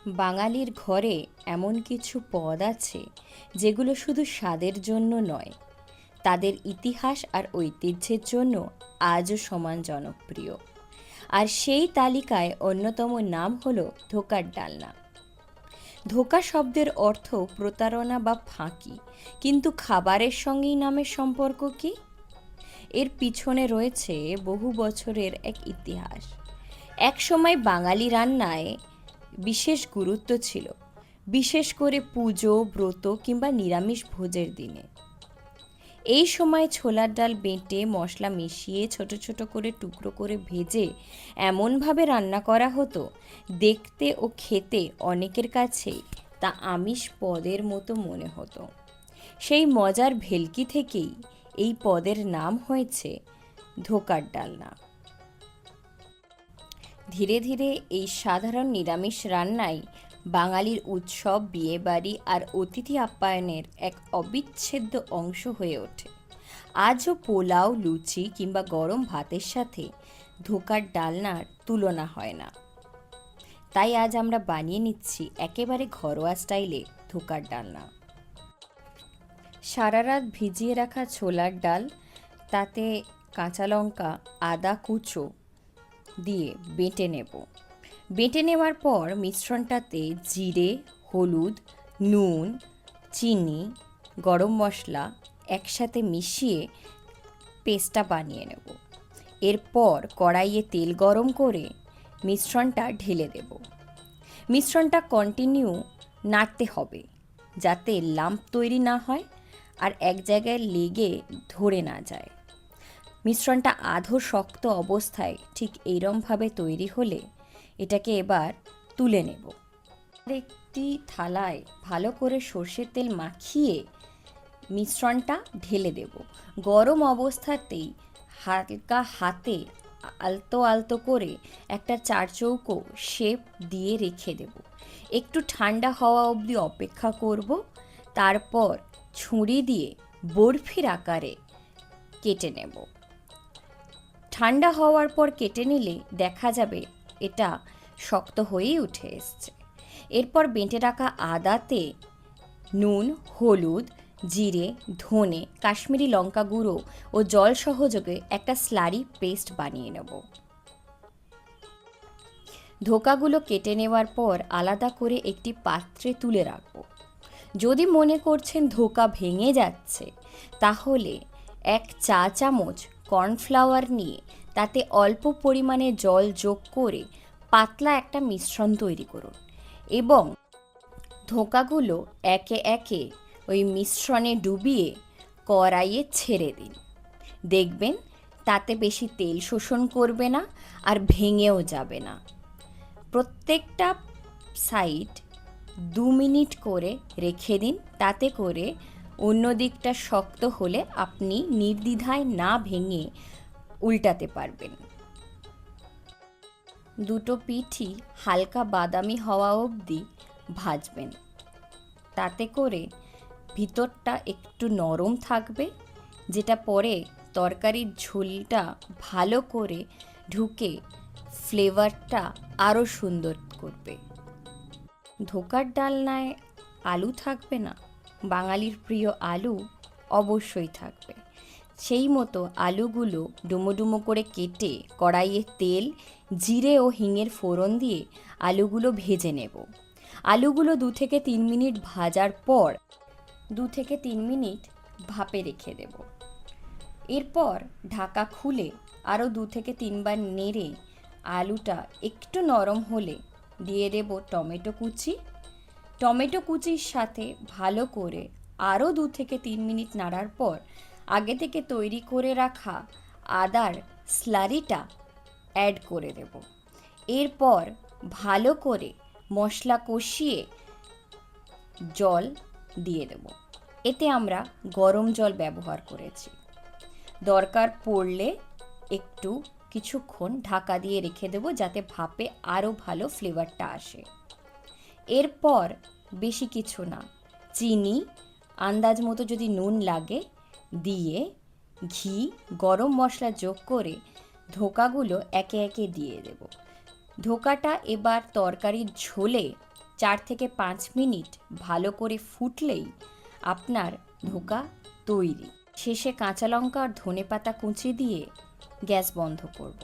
বাঙালির ঘরে এমন কিছু পদ আছে যেগুলো শুধু স্বাদের জন্য নয়, তাদের ইতিহাস আর ঐতিহ্যের জন্য আজও সমান জনপ্রিয়। আর সেই তালিকায় অন্যতম নাম হলো ধোকার ডালনা। ধোঁকা শব্দের অর্থ প্রতারণা বা ফাঁকি, কিন্তু খাবারের সঙ্গেই নামের সম্পর্ক কি? এর পিছনে রয়েছে বহু বছরের এক ইতিহাস। একসময় বাঙালি রান্নায় বিশেষ গুরুত্ব ছিল, বিশেষ করে পুজো, ব্রত কিংবা নিরামিষ ভোজের দিনে। এই সময় ছোলার ডাল বেটে মশলা মিশিয়ে ছোট ছোট করে টুকরো করে ভেজে এমনভাবে রান্না করা হতো, দেখতে ও খেতে অনেকের কাছেই তা আমিষ পদের মতো মনে হতো। সেই মজার ভেলকি থেকেই এই পদের নাম হয়েছে ধোকার ডালনা। ধীরে ধীরে এই সাধারণ নিরামিষ রান্নাই বাঙালির উৎসব, বিয়েবাড়ি আর অতিথি আপ্যায়নের এক অবিচ্ছেদ্য অংশ হয়ে ওঠে। আজও পোলাও, লুচি কিংবা গরম ভাতের সাথে ধোকার ডালনার তুলনা হয় না। তাই আজ আমরা বানিয়ে নিচ্ছি একেবারে ঘরোয়া স্টাইলে ধোকার ডালনা। সারা রাত ভিজিয়ে রাখা ছোলার ডাল, তাতে কাঁচা লঙ্কা, আদা কুচো দিয়ে বেটে নেব। বেটে নেওয়ার পর মিশ্রণটাতে জিরে, হলুদ, নুন, চিনি, গরম মশলা একসাথে মিশিয়ে পেস্টটা বানিয়ে নেব। এরপর কড়াইয়ে তেল গরম করে মিশ্রণটা ঢেলে দেব। মিশ্রণটা কন্টিনিউ নাড়তে হবে যাতে লাম্প তৈরি না হয় আর এক জায়গায় লেগে ধরে না যায়। মিশ্রণটা আধো শক্ত অবস্থায় ঠিক এইরমভাবে তৈরি হলে এটাকে এবার তুলে নেব। একটি থালায় ভালো করে সর্ষের তেল মাখিয়ে মিশ্রণটা ঢেলে দেব। গরম অবস্থাতেই হালকা হাতে আলতো আলতো করে একটা চারচৌকো শেপ দিয়ে রেখে দেব। একটু ঠান্ডা হওয়া অবধি অপেক্ষা করব। তারপর ছুরি দিয়ে বরফির আকারে কেটে নেব। ঠান্ডা হওয়ার পর কেটে নিলে দেখা যাবে এটা শক্ত হয়েই উঠে এসছে। এরপর বেটে রাখা আদাতে নুন, হলুদ, জিরে, ধনে, কাশ্মীরি লঙ্কা গুঁড়ো ও জল সহযোগে একটা স্লারি পেস্ট বানিয়ে নেব। ধোকাগুলো কেটে নেওয়ার পর আলাদা করে একটি পাত্রে তুলে রাখব। যদি মনে করছেন ধোকা ভেঙে যাচ্ছে, তাহলে 1 চা চামচ কর্নফ্লাওয়ার নিয়ে তাতে অল্প পরিমাণে জল যোগ করে পাতলা একটা মিশ্রণ তৈরি করুন এবং ধোকাগুলো একে একে ওই মিশ্রণে ডুবিয়ে কড়াইয়ে ছেড়ে দিন। দেখবেন তাতে বেশি তেল শোষণ করবে না আর ভেঙেও যাবে না। প্রত্যেকটা সাইড 2 মিনিট করে রেখে দিন, তাতে করে অন্য দিকটা শক্ত হলে আপনি নির্দ্বিধায় না ভেঙে উল্টাতে পারবেন। দুটো পিঠই হালকা বাদামি হওয়া অবধি ভাজবেন, তাতে করে ভিতরটা একটু নরম থাকবে, যেটা পরে তরকারির ঝোলটা ভালো করে ঢুকে ফ্লেভারটা আরও সুন্দর করবে। ধোকার ডালনায় আলু থাকবে না? বাঙালির প্রিয় আলু অবশ্যই থাকবে। সেই মতো আলুগুলো ডুমো ডুমো করে কেটে কড়াইয়ে তেল, জিরে ও হিঙের ফোড়ন দিয়ে আলুগুলো ভেজে নেব। আলুগুলো 2 থেকে 3 মিনিট ভাজার পর 2 থেকে 3 মিনিট ভাপে রেখে দেব। এরপর ঢাকা খুলে আরও 2 থেকে 3 বার নেড়ে আলুটা একটু নরম হলে দিয়ে দেব টমেটো কুচি। টমেটো কুচির সাথে ভালো করে আরও 2 থেকে 3 মিনিট নাড়ার পর আগে থেকে তৈরি করে রাখা আদার স্লারিটা অ্যাড করে দেব। এরপর ভালো করে মশলা কষিয়ে জল দিয়ে দেব। এতে আমরা গরম জল ব্যবহার করেছি। দরকার পড়লে একটু কিছুক্ষণ ঢাকা দিয়ে রেখে দেব যাতে ভাপে আরও ভালো ফ্লেভারটা আসে। এরপর বেশি কিছু না, চিনি, আন্দাজ মতো যদি নুন লাগে দিয়ে ঘি, গরম মশলা যোগ করে ধোকাগুলো একে একে দিয়ে দেব। ধোকাটা এবার তরকারির ঝোলে 4 থেকে 5 মিনিট ভালো করে ফুটলেই আপনার ধোকা তৈরি। শেষে কাঁচা লঙ্কা আর ধনেপাতা কুচি দিয়ে গ্যাস বন্ধ করব।